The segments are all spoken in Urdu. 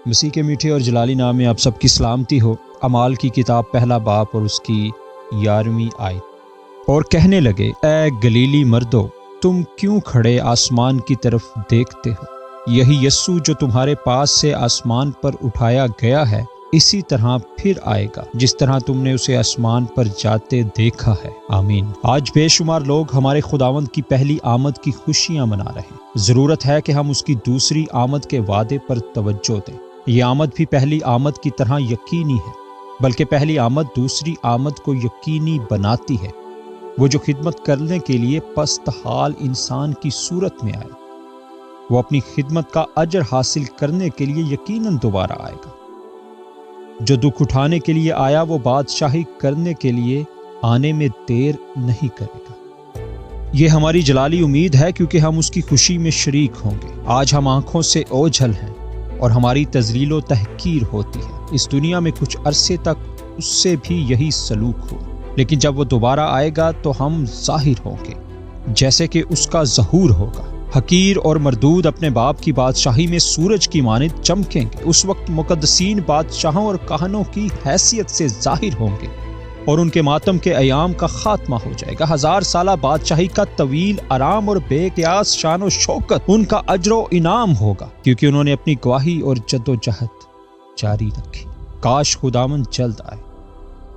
مسیح کے میٹھے اور جلالی نام میں آپ سب کی سلامتی ہو۔ اعمال کی کتاب پہلا باب اور اس کی 11ویں آیت۔ اور کہنے لگے، اے گلیلی مردو، تم کیوں کھڑے آسمان کی طرف دیکھتے ہو؟ یہی یسوع جو تمہارے پاس سے آسمان پر اٹھایا گیا ہے، اسی طرح پھر آئے گا، جس طرح تم نے اسے آسمان پر جاتے دیکھا ہے۔ آمین۔ آج بے شمار لوگ ہمارے خداوند کی پہلی آمد کی خوشیاں منا رہے ہیں۔ ضرورت ہے کہ ہم اس کی دوسری آمد کے وعدے پر توجہ دیں۔ یہ آمد بھی پہلی آمد کی طرح یقینی ہے، بلکہ پہلی آمد دوسری آمد کو یقینی بناتی ہے۔ وہ جو خدمت کرنے کے لیے پست حال انسان کی صورت میں آئے، وہ اپنی خدمت کا اجر حاصل کرنے کے لیے یقیناً دوبارہ آئے گا۔ جو دکھ اٹھانے کے لیے آیا، وہ بادشاہی کرنے کے لیے آنے میں دیر نہیں کرے گا۔ یہ ہماری جلالی امید ہے، کیونکہ ہم اس کی خوشی میں شریک ہوں گے۔ آج ہم آنکھوں سے اوجھل ہیں اور ہماری تذلیل و تحقیر ہوتی ہے۔ اس دنیا میں کچھ عرصے تک اس سے بھی یہی سلوک ہو، لیکن جب وہ دوبارہ آئے گا تو ہم ظاہر ہوں گے جیسے کہ اس کا ظہور ہوگا۔ حقیر اور مردود اپنے باپ کی بادشاہی میں سورج کی مانند چمکیں گے۔ اس وقت مقدسین بادشاہوں اور کہنوں کی حیثیت سے ظاہر ہوں گے اور ان کے ماتم کے ایام کا خاتمہ ہو جائے گا۔ 1000 سالہ بادشاہی کا طویل آرام اور بے قیاس شان و شوکت ان کا اجر و انعام ہوگا، کیونکہ انہوں نے اپنی گواہی اور جد و جہد جاری رکھی۔ کاش خداوند جلد آئے۔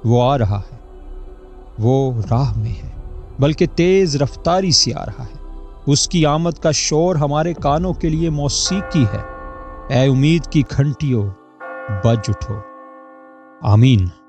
وہ آ رہا ہے، وہ راہ میں ہے، بلکہ تیز رفتاری سے آ رہا ہے۔ اس کی آمد کا شور ہمارے کانوں کے لیے موسیقی ہے۔ اے امید کی گھنٹیوں، بج اٹھو۔ آمین۔